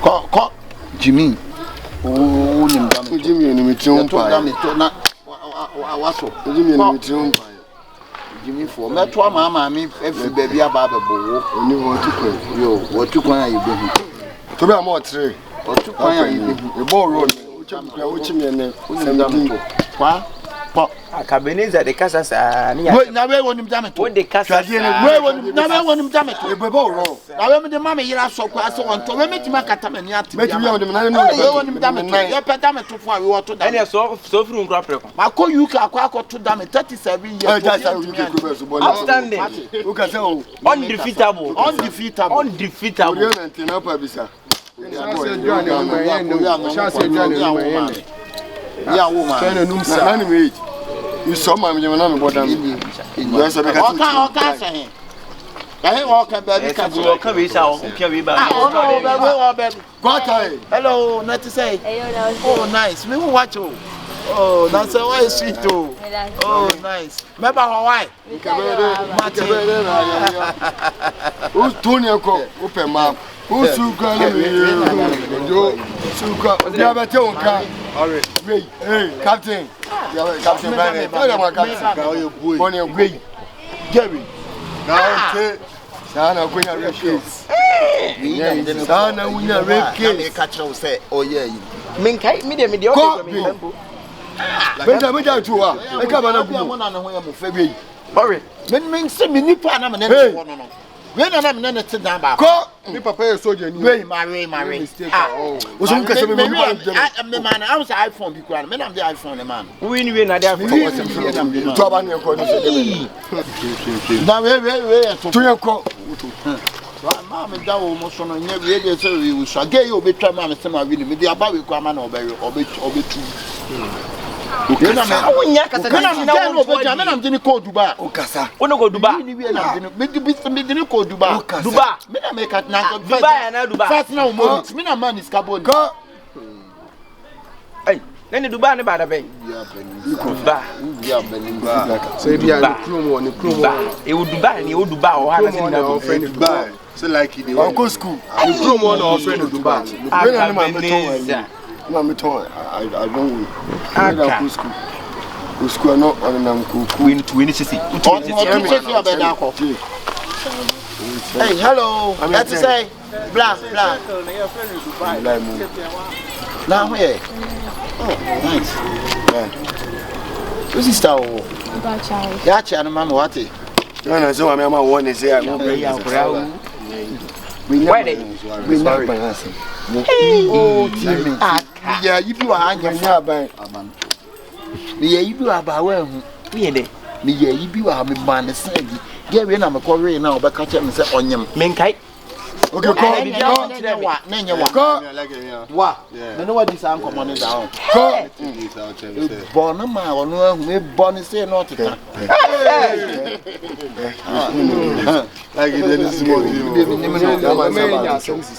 Ko Jimmy. Oh, Jimmy ni mitrum pa. Na waso. Jimmy ni mitrum pa. Jimmy for me to mama me every baby aba bebo. Oni wo tukwan. Yo, wo tukwan ayi behu. To be am o 3. Wo tukwan ayi behu. E ball road. Wo chimye ne. Kwa Akabenezer de kasa sa ni ya. We na we wonim dameto. Wo de kasa. We wonim na we wonim dameto. E ball road. Na we me de mama yira so kwa so onto we metima kata mani ati. Metimi am de na no. We wonim dameto. Ye pe dameto fo a we woto dameto. Ene so furu nkra preko. Mako UK akwa to dameto 37 years. That's how you get go so ball. Outstanding. Who can say Undefeatable. Undefeatable. We na ntina pa bisa. Yeah, woman. Nani me. You saw my na me bodam. Yes, I can say. I walk a baby can walk we shall carry back. Hello, not to say. Oh, nice. Me watch you. Oh, that's why is sweet too. Oh, nice. Remember Hawaii? Who's Tony open map? Who's Suka? Suka. Hey, Captain. Captain Barney. Tell them what Captain. Bonnie and Gray. Gary. Now, Sana Queen Red Case. Sana Winner Red Case. Catch us say, oh, yeah. Minkai, mediocre. Benjamin Antoa. I come on a February. Hurry. Men say me nipa na me no. We na me na te dan ba. Ko ni papa e soldier ni. We marry. Ah. We so kase me me man, I was iPhone bi kwa. Me na the iPhone the man. We ni na the iPhone. To ba ni ko ni se. Da we to yan ko. Ma me da wo mo so no nya we dey say we so gay you betwa ma me se ma we ni me dey aba we kwa ma na obetu. You know me. Awunya kasa na wo obeja me na me ni ko Dubai. O kasa. Ono go Dubai. Ni we na me ni ko Dubai. Dubai. Me na me kat na Dubai na Dubai. First na mo me na man is carbon. Ko. Hey, nani Dubai ne ba da ben. Dubai. Ya benin ba. So bia ni krum e wo Dubai ni wo Dubai o ha na sin na friend Dubai. So like it. I go school. Ni krum one our friend Dubai. When I my meton. I don't know. I go school. Go school no on nam ku. We need to see. Hey, hello. Let's say blah blah. Now where? Oh, nice. Yeah. Who's this star? Yeah, China mama what? No, so I'm my one is here. We know. Oh, Timmy. Yeah, you do a hanya ban. Me you do about well. Me de. Me you do a me man say. Get we na me call we now, but catch me say onyam. Menkai. Okay, Nanya wa. Wa. Me know what this am come on down. Go. Born ma onu me born say not to. Like it is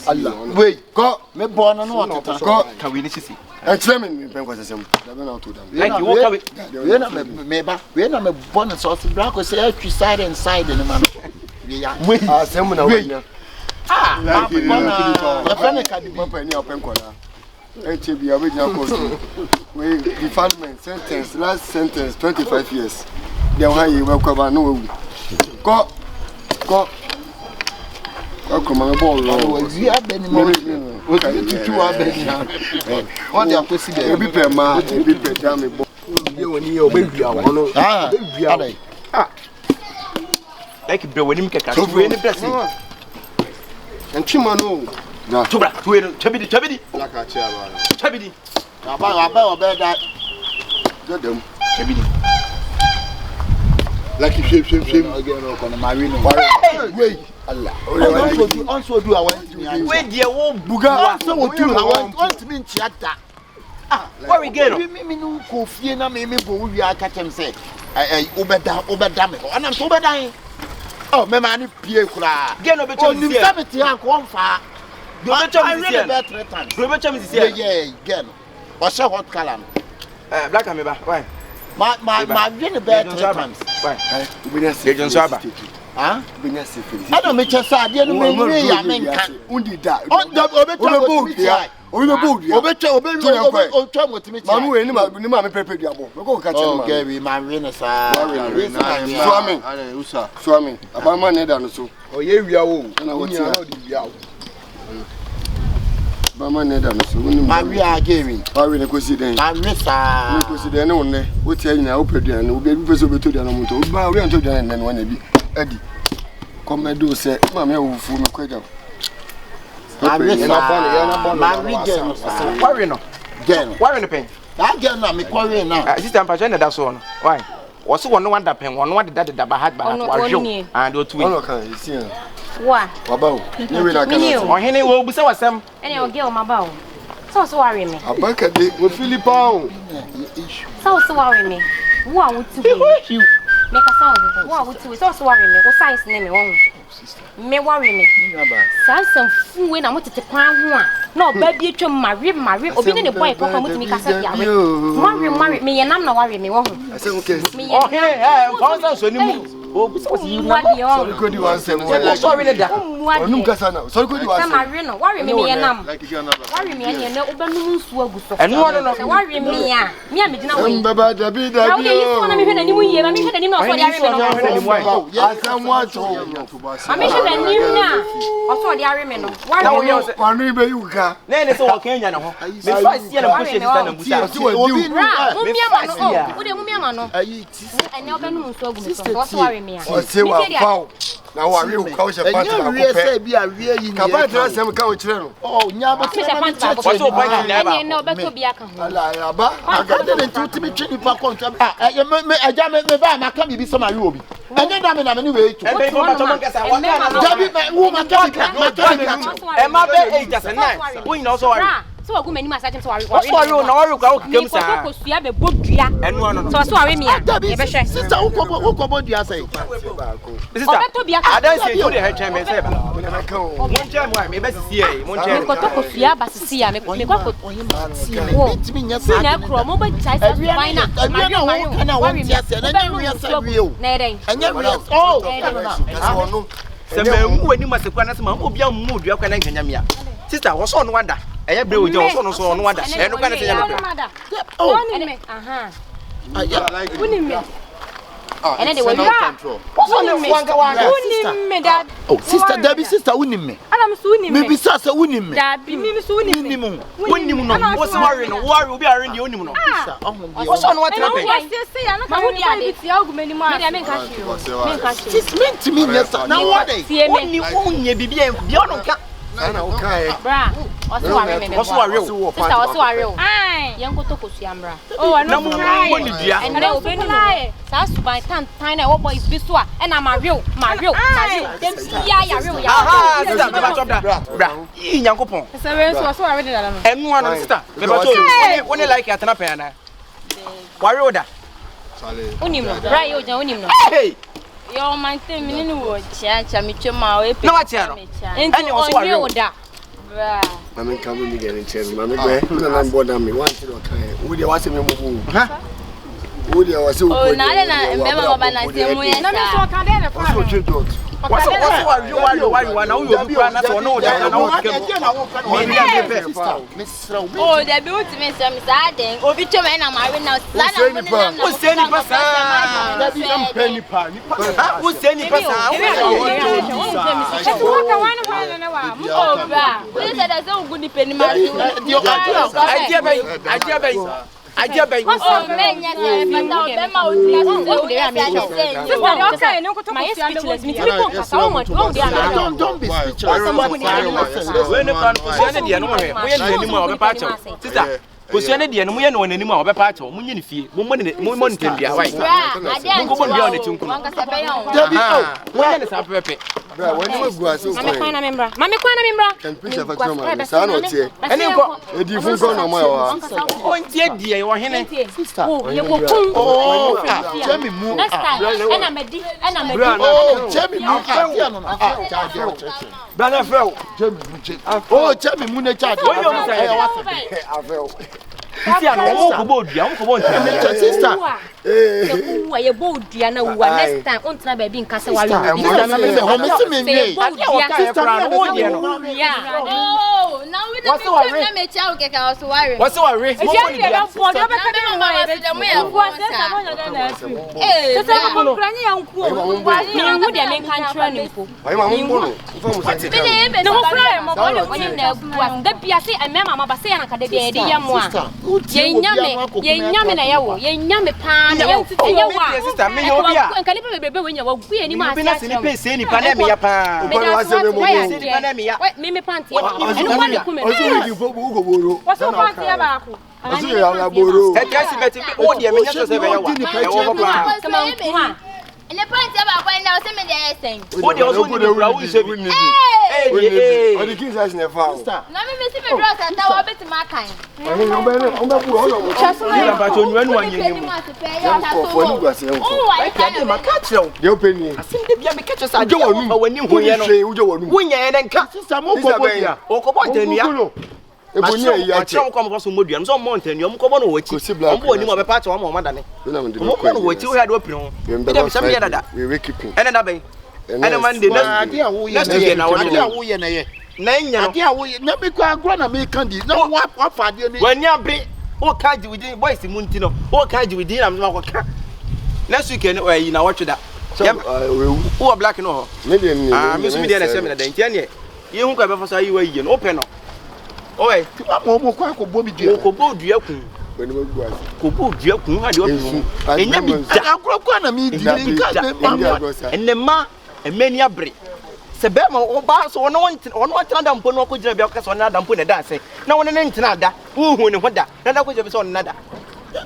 Allah. Wait, go. Me born no what to. Go. Can we see? Explain me because I'm not to them. Like you walk away. We na me born so black say I side and side in the man. Wait. Wait. Ah, like the friend can be bumper any open corner. HB original cost. We defilement sentence last sentence 25 years. Then why you welcome no go come on ball. We have been more. What are you two are been? What they are possible? Be per man, be per jam. You when you baby one. Ah. Like be when him kaka. So we any blessing. And Chimano. No, Tubra, Chabidi. Like a chair. Chabidi. About that. Get them. Chabidi. Like you shame again on the marine. Wait. Allah. Also do I want to. Wait, dear old Buga. So what do I want to mean theater? Ah, where we get? Me no ko fie na me bo wi aka tem say. Obeda me. Ana so obeda. Oh, me man pie kura. Get no be chum. You sabiti an ko mfa. You be chum this year. You be chum this year. Yeah, again. What's what color? Black and me ba. Why? My win the bed 3 times. Why? We just Swaba. Ah? Benya syphilis. I don't make a sad, you know, I mean, undi da. On the boat, yeah. Obi be bold ya. Obe twa mo timi tia. Mamu we ni ma me pepe duabo. Me go ka che no ma. Gary, ma we na sa. Swami. Abama ne da no so. Oye wia wo. Na wo tia no di wia wo. Abama ne da no so. Ma we a Gary. Ma we ne kosi den. Ma we sa. Ne kosi den ne wonne. Wo tia nyina wo peduan. Wo be pese obeto duan no mo to. Ba we anto duan ne no na bi. Adi. Komedo se ma me wo fu me kwaja. Worry no. Worry no pen. That girl na me quarry now. Sister Ampache na da so no. Why? Was one no wonder pen, one what did that bahad ba wa show. And o tu. Ono kan isi an. Wa. Baba o. Ni we na kan. O hene wo busa wasam. Ene o girl ma ba o. So worry me. Abaka de wo Philippa o. So worry me. Wo a wo ti we. Make a sound. Wo a wo ti we. So worry me. Wo size ne me won. Me worry me. Some fool when I'm to kwan ho a. No baby atwa marry. Obi ne boy papa mutimi kasa bia we. Marry me ye nam na worry me wo ho. Ase wo ke. Oh hey, konsa so ni mu. O busa was you na. Sorry ko di wan sem. Sorry le da. Onum kasa na. Sorry ko di wan sem. Marry no. Worry me ye nam. Worry me ye na obanu nsu aguso. Enu no. Worry me a. Me a me gina we. Baba David. How dey you so na me hwe na ni mu ye. Ma me hwe na ni na so dey are me no. Asam wa cho. Ma me hwe na ni na. Oso dey are me no. Worry me. Wanu be you ka. Na ne so wo Kenya na ho. Me fa sia na push sister na busa. Obi Bra, mummy ama no. Wo dey mummy ama no. Ayi ti. Ene obenu nso agu so. So worry me a. O se wa fawo. Na wa ri o ka o se pant na ko pe. Bi a wie yi ni. Ka ba tra sem ka o kire no. Oh, nya ba Se pant ba. What's your point in Ene ne obeto bi aka ho. Ala ya ba. Aga de nti mi twi nipa kontra. Me aja me ba ma ka bi bi so ma ri obi. Enye da me na me ni we to. E be ko ba to man kasa wa ka na. Dabi me wo ma ka bi. E ma be 8 as 9. Wo ina so worry. So wagu mani ma sajem so worry. What's worry na worry ka o kekam sa. Ko sua be bodua. Enu no. So worry me a. Dabi be hwe. Sister wo ko bodua sai. Sister. Obeto bi aka. Adan se to de he twen me say ba. Mon twen mo me be sisi e. Mon twen. Ko to ko sua ba sisi ya me ko Bitimi nya sa. na kro mo ba chai sa fine na. Kana wo tia se na nya wi sa wi o. Na eden. Anya wi oh. Se me mu ani masekwa na se ma obi am mu dua kwa na nkanya me a. Sister, wo so no wanda. Eye bre oje wo so no so no wanda. E no kwa na se nya no. Oh. Aha. Uni me. Ene de wo control. Wo no wanga wanga. Uni me da. Oh, sister Debbie, sister uni me. Adam so uni me. Me bi sa se uni me. Da bi mi so uni me. Uni mu no. Wo se worry no. Worry obi are ndi uni mu no. Wo so no wa tra pe. Se ya na ka uni ade ti agumani mu a. Me me ka shi. Me ka shi. Sis meant to me yes. Now what dey? Uni unye bibia bia no ka. Sana o kai. Bra. Oso worry me me. Oso worry. Sister oso worry. Ai. Yen ko to ko suamra. Oh, na mu ni dia. Ene obenu no. Sa suban tan na wo boys bi so a e na ma real. Dem ya real ya. Aha, sister, me ba chop da. Bra. Yi nyankopon. Se we so worry da no. Enu anu sister. Me ba chop. Woni like atana pen na. Worry oda. Unim no. Bra yo jan unim no. Hey. Yo man te mi ni wo chia mi twema we pe. Na wa chia no. Enti o worry oda. Bra. Mami come me get in chest. Mami be na border me want to kai. Wo dey wase me mu. Ha? Wo dey wase wo. Oh na le na mbema go ba na se mu ya. Na me so ka de na fa. So trade dot. What's worry na wo yo bi na so no da na wo kem. Oh, there be what me say me say den. Obi twema na ma we na sa na mo na. Wo se ni pasa. Da bi am penny pa. Ni pa. Wo se ni pasa. Oh, bra. We say that so good penny ma. Idea bay. Oh, men ya say pata o be ma o dia say. Sister, okay, no ko to my speechless. Me timi ko kasa o mo dia na. Don't be speechless. When you can position the no we ye ni mu a obepa acho. Sister, position the no mu ye no nani mu a obepa acho. Mu nye ni fie. Mu mo ni tembia why. Mu ko bon bia o ne tinku. Dabi oh. Mu ye ni sa pepe. Bra, when you go aso ko. Mame kwana membra. Can preach for trauma. Sa no tie. Eni ko. Edi fun ko no mo wa. O ntie die wo hene. Sister. Oh, ye ko kun. Oh, Jamie mu. Next time. Ena medi. Oh, Jamie mu. Bana fell. Oh, Jamie mu na charge. Wo yo mu say. Afel. Isi ano mo ko bodua, mo ko bon tena. Sister. Wo ye bodua na wo next time on tena ba bi nka se wa na me ho me se me nwe. Sister no wo die no. Oh, now we don't be me chow keke also worry. What's our race? If you dey don for do be ka dey mo e be dem e ko se sa mo na na afi. Eh, se mo ko kra nya yanku o. Ni hu de me kan tro ni ko. Ayi ma mo mbono. Mfa mo se. No ho kra mo bo le woni na bua. Da bia se e me mama ba se ya na ka de de ye mo a. Ye nyame na ye wo. Ye nyame pa na ye wo. Sister, me yo bia. Nka ni bebe we nya wo gu ani ma Bi na se ni pe se ni pa na me ya pa. Ko wa se me mo. Se ni pa na me ya. Me panty. Enu kwa ni ku me. O so wi fo bu ko boro. Wo so panty ya ba ko. O so ya boro. E ti beti o de me nya so se be ya wa. E wo pa. Come on, come on. And the point about when now send me the thing. O de o so ni bra wo se bi. O de kin size na fa. Na me see me bros and that bit my kind. Ani no be bu o lo. Ni ba to nyu anu anye ni mu. For ni gwase en. Oh, I can't ma ka kire o. De o penny. Asim de bia me ka kire sa je wonu. Ba wani hu ye no. Wo nya ye nka. Sister mo ko bodua. O ko bo tania. Ebonye ya che. Achom kom ko so modua. So mo tania. Mo ko bo no wachi. Mo bo ni mo be pa che o mo madane. Mo ko no wachi wo ya do pire ho. E de me sam ye dada. We wake keeping. Ene da ben. Ene man de na. Ade a wo ye. Ade a wo ye na ye. Na nya no. Ade a wo ye. Na me kwa agro na me kan di. Na wa fa ade ni. Wani abre. O ka ji within boys munti no. O ka ji within am no ka. Next week ene o yi na watch da. Who black no? Me de ni. Ah, me so me de na seminar da ntia ne. Ye hu kwa be fa so yi wa yi no. Open no. Oi, mo kwa ko bo bi dua. Ko bo dua kun. Bani mo gwa. Ko bo dua kun ha de open. Enya mi da agro kwa na me di nka me mama. Enema emeni abre. Se be ma o ba so ono tena da mpo no ko gina bia ka so na da mpo na da ase. Na wona ne ntena da. Hu ne ho da. Na da ko je be so na da.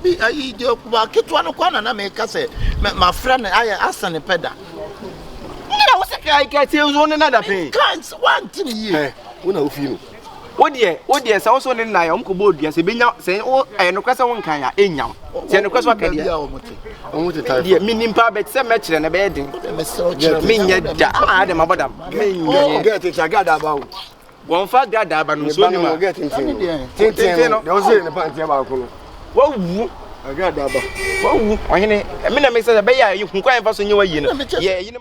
Bi ayi de ba ketwa no kwa na me ka se ma friend aye asane peda. Ngira wo se ka tie zo ne na da pe. Can't one thing here. Wo na ofi no. Odie sa wo so ne na ya mko bo dua se benya se o no kwasa won kan ya enyam. Se no kwasa ka dia. Omo te type. Die minim pa bet se me kire na be den. Me nya da ade mabodam. Me nya. Get it agada ba o. Won fa gada ba no so ni ma. Get it. Tintin no. Dem say ne panty ba ko no. Wa wu agada ba. Wa wu. Ohene me na me se be ya hu kwan fa so nye wa yi no. Ye